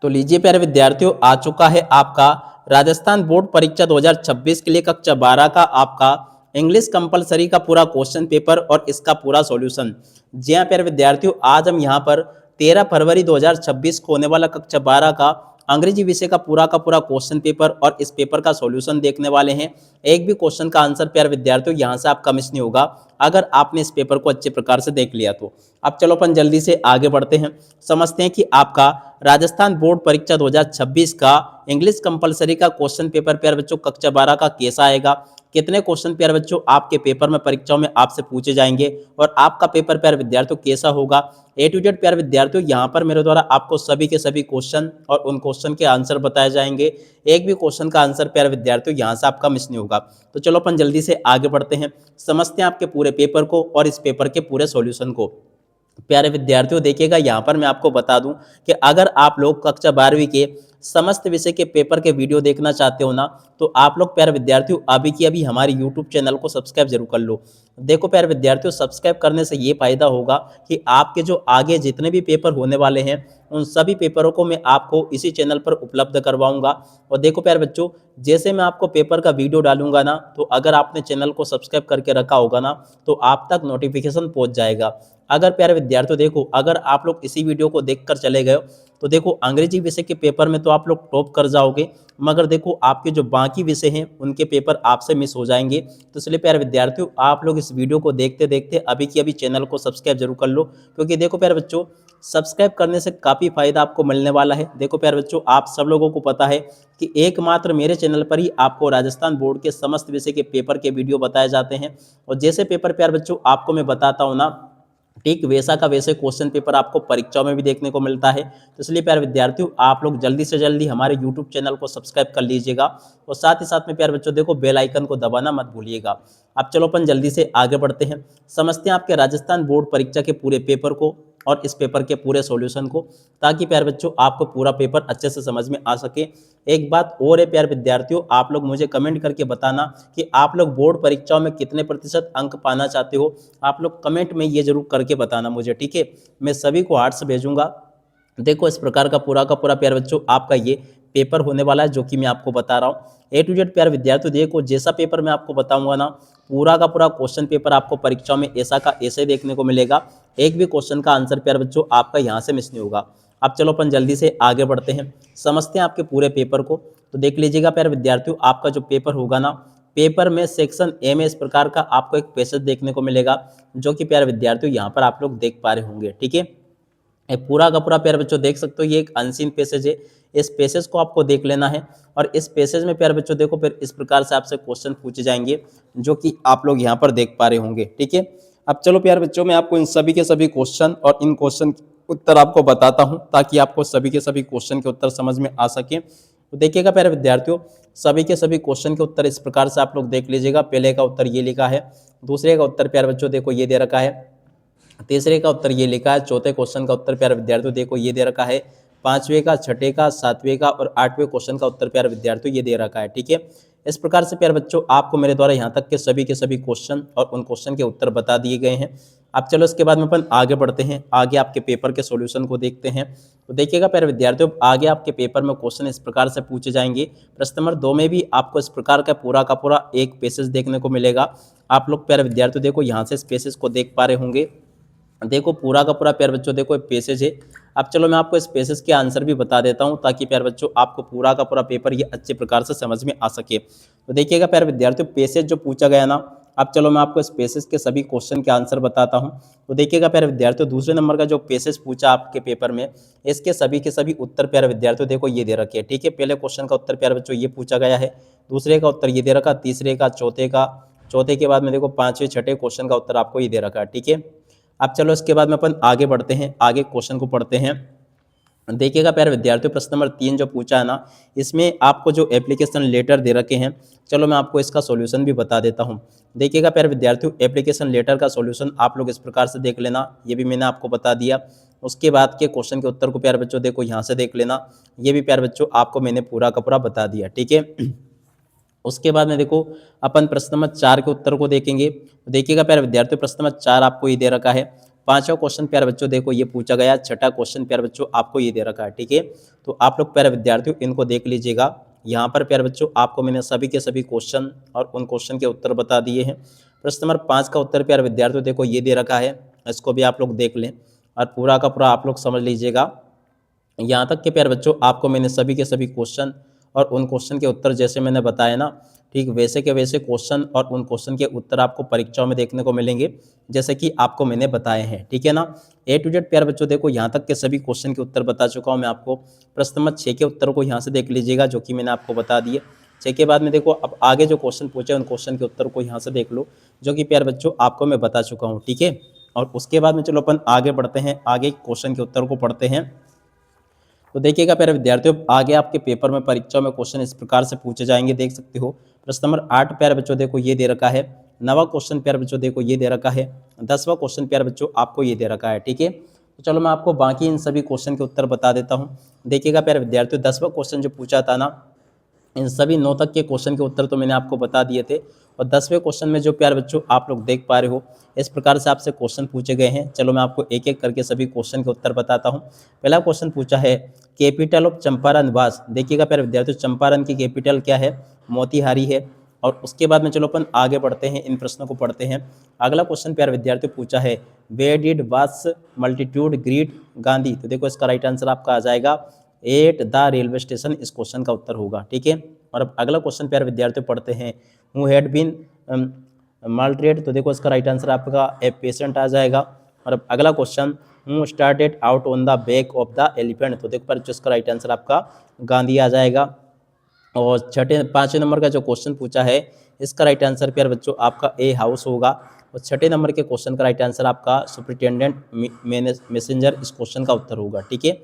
तो लीजिए प्यारे विद्यार्थियों, आ चुका है आपका राजस्थान बोर्ड परीक्षा 2026 के लिए कक्षा 12 का आपका इंग्लिश कंपलसरी का पूरा क्वेश्चन पेपर और इसका पूरा सॉल्यूशन। जी हाँ प्यारे विद्यार्थियों, आज हम यहाँ पर 13 फरवरी 2026 को होने वाला कक्षा 12 का अंग्रेजी विषय का पूरा क्वेश्चन पेपर और इस पेपर का सॉल्यूशन देखने वाले हैं। एक भी क्वेश्चन का आंसर प्यारे विद्यार्थियों यहाँ से आपका मिस नहीं होगा अगर आपने इस पेपर को अच्छे प्रकार से देख लिया तो। अब चलो अपन जल्दी से आगे बढ़ते हैं, समझते हैं कि आपका राजस्थान बोर्ड परीक्षा 2026 का इंग्लिश कंपलसरी का क्वेश्चन पेपर प्यारे बच्चों कक्षा 12 का कैसा आएगा, कितने क्वेश्चन प्यारे बच्चों आपके पेपर में परीक्षाओं में आपसे पूछे जाएंगे और आपका पेपर प्यारे विद्यार्थियों कैसा होगा। ए टू जेड प्यारे विद्यार्थियों यहाँ पर मेरे द्वारा आपको सभी के सभी क्वेश्चन और उन क्वेश्चन के आंसर बताए जाएंगे। एक भी क्वेश्चन का आंसर प्यारे विद्यार्थियों यहाँ से आपका मिस नहीं होगा। तो चलो अपन जल्दी से आगे बढ़ते हैं, समझते हैं आपके पूरे पेपर को और इस पेपर के पूरे सॉल्यूशन को। प्यारे विद्यार्थियों देखिएगा, यहाँ पर मैं आपको बता दूं कि अगर आप लोग कक्षा 12वीं के समस्त विषय के पेपर के वीडियो देखना चाहते हो ना, तो आप लोग प्यारे विद्यार्थियों अभी की अभी हमारे यूट्यूब चैनल को सब्सक्राइब जरूर कर लो। देखो प्यारे विद्यार्थियों, सब्सक्राइब करने से ये फायदा होगा कि आपके जो आगे जितने भी पेपर होने वाले हैं उन सभी पेपरों को मैं आपको इसी चैनल पर उपलब्ध करवाऊंगा। और देखो प्यारे बच्चों, जैसे मैं आपको पेपर का वीडियो डालूंगा ना, तो अगर आपने चैनल को सब्सक्राइब करके रखा होगा ना, तो आप तक नोटिफिकेशन पहुंच जाएगा। अगर प्यारे विद्यार्थियों देखो, अगर आप लोग इसी वीडियो को देखकर चले गए तो देखो अंग्रेजी विषय के पेपर में तो आप लोग टॉप कर जाओगे, मगर देखो आपके जो बाकी विषय हैं उनके पेपर आपसे मिस हो जाएंगे। तो इसलिए प्यारे विद्यार्थियों, आप लोग इस वीडियो को देखते देखते अभी की अभी चैनल को सब्सक्राइब जरूर कर लो, क्योंकि देखो प्यारे बच्चों, सब्सक्राइब करने से काफ़ी फायदा आपको मिलने वाला है। देखो प्यारे बच्चों, आप सब लोगों को पता है कि एकमात्र मेरे चैनल पर ही आपको राजस्थान बोर्ड के समस्त विषय के पेपर के वीडियो बताए जाते हैं। और जैसे पेपर प्यारे बच्चों आपको मैं बताता हूँ ना, ठीक वैसा का वैसे क्वेश्चन पेपर आपको परीक्षाओं में भी देखने को मिलता है। तो इसलिए प्यारे विद्यार्थियों, आप लोग जल्दी से जल्दी हमारे यूट्यूब चैनल को सब्सक्राइब कर लीजिएगा और साथ ही साथ में प्यारे बच्चों देखो बेल आइकन को दबाना मत भूलिएगा। अब चलो अपन जल्दी से आगे बढ़ते हैं, समझते हैं आपके राजस्थान बोर्ड परीक्षा के पूरे पेपर को और इस पेपर के पूरे सॉल्यूशन को, ताकि प्यारे बच्चों आपको पूरा पेपर अच्छे से समझ में आ सके। एक बात और है प्यारे विद्यार्थियों, आप लोग मुझे कमेंट करके बताना कि आप लोग बोर्ड परीक्षाओं में कितने प्रतिशत अंक पाना चाहते हो। आप लोग कमेंट में ये जरूर करके बताना मुझे, ठीक है। मैं सभी को हार्ट्स भेजूंगा। देखो इस प्रकार का पूरा प्यारे बच्चों आपका ये पेपर होने वाला है जो कि मैं आपको बता रहा हूँ। ए टू जेड प्यारे विद्यार्थियों देखो, जैसा पेपर मैं आपको बताऊंगा ना, पूरा का पूरा क्वेश्चन पेपर आपको परीक्षाओं में ऐसा का ऐसे देखने को मिलेगा। एक भी क्वेश्चन का आंसर प्यारे बच्चों आपका यहाँ से मिस नहीं होगा। अब चलो अपन जल्दी से आगे बढ़ते हैं, समझते हैं आपके पूरे पेपर को। तो देख लीजिएगा प्यारे विद्यार्थियों, आपका जो पेपर होगा ना, पेपर में सेक्शन ए में इस प्रकार का आपको एक पैसेज देखने को मिलेगा, जो कि प्यारे विद्यार्थियों यहाँ पर आप लोग देख पा रहे होंगे, ठीक है। ये पूरा का पूरा प्यारे बच्चों देख सकते हो, ये एक अनसीन पैसेज है। इस पैसेज को आपको देख लेना है और इस पैसेज में प्यारे बच्चों देखो फिर इस प्रकार से आपसे क्वेश्चन पूछे जाएंगे, जो कि आप लोग यहाँ पर देख पा रहे होंगे, ठीक है। अब चलो प्यारे बच्चों, मैं आपको इन सभी के सभी क्वेश्चन और इन क्वेश्चन के उत्तर आपको बताता हूँ, ताकि आपको सभी के सभी क्वेश्चन के उत्तर समझ में आ सके। तो देखिएगा प्यारे विद्यार्थियों, सभी के सभी क्वेश्चन के उत्तर इस प्रकार से आप लोग देख लीजिएगा। पहले का उत्तर ये लिखा है, दूसरे का उत्तर प्यारे बच्चों देखो ये दे रखा है, तीसरे का उत्तर ये लिखा है, चौथे क्वेश्चन का उत्तर प्यारे विद्यार्थियों देखो ये दे रखा है, पांचवें का, छठे का, सातवें का और आठवें क्वेश्चन का उत्तर प्यारे विद्यार्थियों ये दे रखा है, ठीक है। इस प्रकार से प्यारे बच्चों आपको मेरे द्वारा यहाँ तक के सभी क्वेश्चन और उन क्वेश्चन के उत्तर बता दिए गए हैं। अब चलो इसके बाद में अपन आगे बढ़ते हैं, आगे आपके पेपर के सॉल्यूशन को देखते हैं। तो देखिएगा प्यारे विद्यार्थियों, आगे आपके पेपर में क्वेश्चन इस प्रकार से पूछे जाएंगे। प्रश्न नंबर 2 में भी आपको इस प्रकार का पूरा एक पैसेज देखने को मिलेगा। आप लोग प्यारे विद्यार्थियों देखो यहाँ से इस पैसेज को देख पा रहे होंगे। देखो पूरा का पूरा प्यारे बच्चों देखो एक पैसेज है। अब चलो मैं आपको इस पैसेज के आंसर भी बता देता हूं, ताकि प्यारे बच्चों आपको पूरा का पूरा पेपर ये अच्छे प्रकार से समझ में आ सके। तो देखिएगा प्यारे विद्यार्थियों, पैसेज जो पूछा गया ना, अब चलो मैं आपको इस पैसेज के सभी क्वेश्चन के आंसर बताता हूं। तो देखिएगा प्यारे विद्यार्थियों, दूसरे नंबर का जो पैसेज पूछा आपके पेपर में, इसके सभी के सभी उत्तर प्यारे विद्यार्थियों देखो ये दे रखे हैं, ठीक है। पहले क्वेश्चन का उत्तर प्यारे बच्चों ये पूछा गया है, दूसरे का उत्तर ये दे रखा, तीसरे का, चौथे के बाद में देखो पांचवें छठे क्वेश्चन का उत्तर आपको ये दे रखा है, ठीक है। अब चलो इसके बाद में अपन आगे बढ़ते हैं, आगे क्वेश्चन को पढ़ते हैं। देखिएगा प्यारे विद्यार्थियों, प्रश्न नंबर 3 जो पूछा है ना, इसमें आपको जो एप्लीकेशन लेटर दे रखे हैं, चलो मैं आपको इसका सॉल्यूशन भी बता देता हूं। देखिएगा प्यारे विद्यार्थियों, एप्लीकेशन लेटर का सॉल्यूशन आप लोग इस प्रकार से देख लेना, ये भी मैंने आपको बता दिया। उसके बाद के क्वेश्चन के उत्तर को प्यारे बच्चों देखो यहाँ से देख लेना, ये भी प्यारे बच्चों आपको मैंने पूरा का पूरा बता दिया, ठीक है। उसके बाद में देखो अपन प्रश्न नंबर 4 के उत्तर को देखेंगे। देखिएगा प्यारे विद्यार्थियों, प्रश्न नंबर 4 आपको ये दे रखा है, पांचवा क्वेश्चन प्यारे बच्चों देखो ये पूछा गया, छठा क्वेश्चन प्यारे बच्चों आपको ये दे रखा है, ठीक है। तो आप लोग प्यारे विद्यार्थियों इनको देख लीजिएगा। यहाँ पर प्यारे बच्चों आपको मैंने सभी के सभी क्वेश्चन और उन क्वेश्चन के उत्तर बता दिए हैं। प्रश्न नंबर 5 का उत्तर प्यारे विद्यार्थियों देखो ये दे रखा है, इसको भी आप लोग देख लें और पूरा का पूरा आप लोग समझ लीजिएगा। यहाँ तक के प्यारे बच्चों आपको मैंने सभी के सभी क्वेश्चन और उन क्वेश्चन के उत्तर जैसे मैंने बताया ना, ठीक वैसे के वैसे क्वेश्चन और उन क्वेश्चन के उत्तर आपको परीक्षाओं में देखने को मिलेंगे जैसे कि आपको मैंने बताए हैं, ठीक है ना। ए टू जेड प्यारे बच्चों देखो यहाँ तक के सभी क्वेश्चन के उत्तर बता चुका हूँ मैं आपको। प्रश्न नंबर 6 के उत्तर को यहाँ से देख लीजिएगा जो कि मैंने आपको बता दिए। 6 के बाद में देखो अब आगे जो क्वेश्चन पूछे उन क्वेश्चन के उत्तर को यहाँ से देख लो जो कि प्यारे बच्चों आपको मैं बता चुका हूँ, ठीक है। और उसके बाद में चलो अपन आगे बढ़ते हैं, आगे क्वेश्चन के उत्तर को पढ़ते हैं। तो देखिएगा प्यारे विद्यार्थियों आगे आपके पेपर में परीक्षा में क्वेश्चन इस प्रकार से पूछे जाएंगे, देख सकते हो। प्रश्न नंबर 8 प्यारे बच्चों देखो ये दे रखा है, 9वां क्वेश्चन प्यारे बच्चों देखो ये दे रखा है, 10वां क्वेश्चन प्यारे बच्चों आपको ये दे रखा है, ठीक है। तो चलो मैं आपको बाकी इन सभी क्वेश्चन के उत्तर बता देता हूँ। देखिएगा प्यारे विद्यार्थियों 10वां क्वेश्चन जो पूछा था ना, इन सभी 9 तक के क्वेश्चन के उत्तर तो मैंने आपको बता दिए थे। और 10वें क्वेश्चन में जो प्यारे बच्चों आप लोग देख पा रहे हो इस प्रकार से आपसे क्वेश्चन पूछे गए हैं। चलो मैं आपको एक एक करके सभी क्वेश्चन के उत्तर बताता हूँ। पहला क्वेश्चन पूछा है कैपिटल ऑफ चंपारण वास। देखिएगा प्यारे विद्यार्थियों चंपारण की कैपिटल क्या है, मोतिहारी है। और उसके बाद में चलो अपन आगे बढ़ते हैं, इन प्रश्नों को पढ़ते हैं। अगला क्वेश्चन प्यारे विद्यार्थियों पूछा है वेयर डिड वास मल्टीट्यूड ग्रीट गांधी। तो देखो इसका राइट आंसर आपका आ जाएगा एट द रेलवे स्टेशन, इस क्वेश्चन का उत्तर होगा, ठीक है। और अब अगला क्वेश्चन प्यारे विद्यार्थियों पढ़ते हैं हु हैड बीन माल्ट्रेट। तो देखो इसका राइट आंसर आपका ए पेशेंट आ जाएगा। और अब अगला question who started out on the back of the elephant. तो देखो पर इसका राइट आंसर आपका गांधी आ जाएगा। और 5वें नंबर का जो क्वेश्चन पूछा है इसका राइट आंसर प्यारे बच्चों आपका ए हाउस होगा। और 6ठे नंबर के क्वेश्चन का राइट आंसर आपका सुपरिटेंडेंट मैसेंजर, इस क्वेश्चन का उत्तर होगा, ठीक है।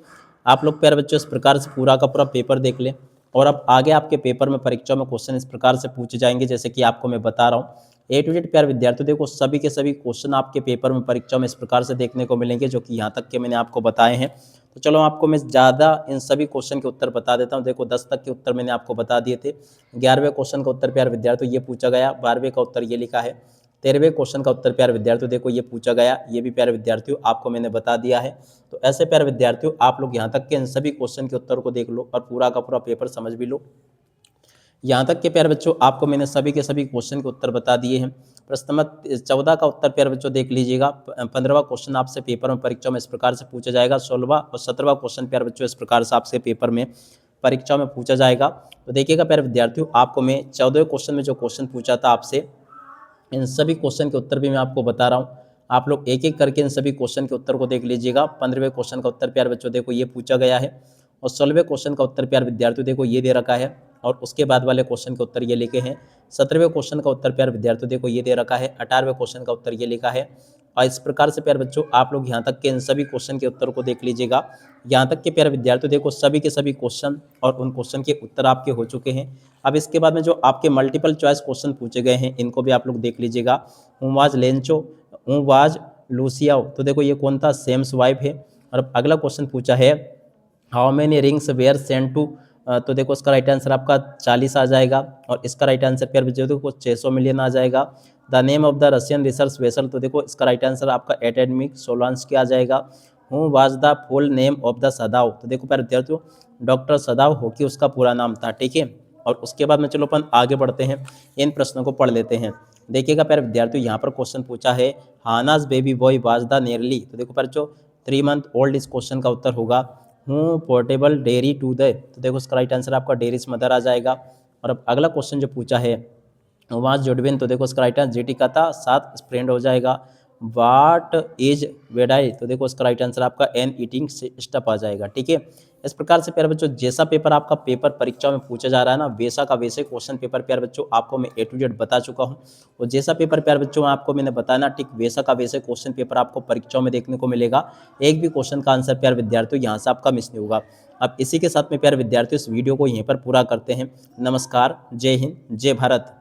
आप लोग प्यारे बच्चों इस प्रकार से पूरा का पूरा पेपर देख लें। और अब आगे आपके पेपर में परीक्षा में क्वेश्चन इस प्रकार से पूछे जाएंगे जैसे कि आपको मैं बता रहा हूँ। ए टू जेड प्यारे विद्यार्थियों देखो सभी के सभी क्वेश्चन आपके पेपर में परीक्षा में इस प्रकार से देखने को मिलेंगे जो कि यहाँ तक के मैंने आपको बताए हैं। तो चलो आपको मैं ज़्यादा इन सभी क्वेश्चन के उत्तर बता देता हूँ। देखो 10 तक के उत्तर मैंने आपको बता दिए थे। 11वें क्वेश्चन का उत्तर प्यारे विद्यार्थियों ये पूछा गया, 12वें का उत्तर ये लिखा है, 13वें क्वेश्चन का उत्तर प्यारे विद्यार्थियों देखो ये पूछा गया, ये भी प्यारे विद्यार्थियों आपको मैंने बता दिया है। तो ऐसे प्यारे विद्यार्थियों आप लोग यहाँ तक के इन सभी क्वेश्चन के उत्तर को देख लो और पूरा का पूरा पेपर समझ भी लो। यहाँ तक के प्यारे बच्चों आपको मैंने सभी के सभी क्वेश्चन के उत्तर बता दिए हैं। प्रश्न नंबर 14 का उत्तर प्यारे बच्चों देख लीजिएगा। 15वां क्वेश्चन आपसे पेपर में परीक्षा में इस प्रकार से पूछा जाएगा। 16वां और 17वां क्वेश्चन प्यारे बच्चों इस प्रकार से आपसे पेपर में परीक्षा में पूछा जाएगा। तो देखिएगा प्यारे विद्यार्थियों आपको मैं 14वें क्वेश्चन में जो क्वेश्चन पूछा था आपसे, इन सभी क्वेश्चन के उत्तर भी मैं आपको बता रहा हूँ। आप लोग एक एक करके इन सभी क्वेश्चन के उत्तर को देख लीजिएगा। 15वें क्वेश्चन का उत्तर प्यारे बच्चों देखो ये पूछा गया है। और 16वें क्वेश्चन का उत्तर प्यारे विद्यार्थियों देखो ये दे रखा है। और उसके बाद वाले क्वेश्चन के उत्तर ये लिखे हैं। 17वें क्वेश्चन का उत्तर प्यारे विद्यार्थियों देखो ये दे रखा है। 18वें क्वेश्चन का उत्तर ये लिखा है। और इस प्रकार से प्यारे बच्चों आप लोग यहाँ तक के इन सभी क्वेश्चन के उत्तर को देख लीजिएगा। यहाँ तक के प्यारे विद्यार्थियों देखो सभी के सभी क्वेश्चन और उन क्वेश्चन के उत्तर आपके हो चुके हैं। अब इसके बाद में जो आपके मल्टीपल चॉइस क्वेश्चन पूछे गए हैं इनको भी आप लोग देख लीजिएगा। हूँ वाज लेंचो, हूँ वाज लूसियाओ। तो देखो ये कौन था, सेम्स वाइफ है। और अब अगला क्वेश्चन पूछा है how many rings were sent to. तो देखो इसका राइट आंसर आपका 40 आ जाएगा। और इसका राइट आंसर प्यारे बच्चों देखो 600 मिलियन आ जाएगा। The name of the Russian research vessel. तो देखो इसका राइट आंसर आपका एकेडमिक सोलांस्की आ जाएगा। हूँ was the full name of the सदाव। तो देखो प्यारे विद्यार्थियों डॉक्टर सदाव होकी उसका पूरा नाम था, ठीक है। और उसके बाद में चलो अपन आगे बढ़ते हैं, इन प्रश्नों को पढ़ लेते हैं। देखिएगा प्यारे विद्यार्थियों यहाँ पर क्वेश्चन पूछा है हानाज baby boy was the nearly. तो देखो प्यारे जो 3 मंथ ओल्ड, इस क्वेश्चन का उत्तर होगा हूँ पोर्टेबल डेयरी टू द। तो देखो इसका राइट आंसर आपका डेयरीज मदर आ जाएगा। और अब अगला क्वेश्चन जो पूछा है वहाँ जोडबिन। तो देखो इसका राइट आंसर जेटी का था 7 स्प्रेंड हो जाएगा। वाट इज वेडाई। तो देखो इसका राइट आंसर आपका एन ईटिंग स्टफ आ जाएगा, ठीक है। इस प्रकार से प्यारे बच्चों जैसा पेपर आपका पेपर परीक्षा में पूछा जा रहा है ना वैसा का वैसे क्वेश्चन पेपर प्यारे बच्चों आपको मैं ए टू जेड बता चुका हूँ। और जैसा पेपर प्यारे बच्चों आपको मैंने बताया ना ठीक वैसा का वैसे क्वेश्चन पेपर आपको परीक्षाओं में देखने को मिलेगा। एक भी क्वेश्चन का आंसर प्यारे विद्यार्थियों यहाँ से आपका मिस नहीं होगा। अब इसी के साथ में प्यारे विद्यार्थियों इस वीडियो को यहीं पर पूरा करते हैं। नमस्कार, जय हिंद, जय भारत।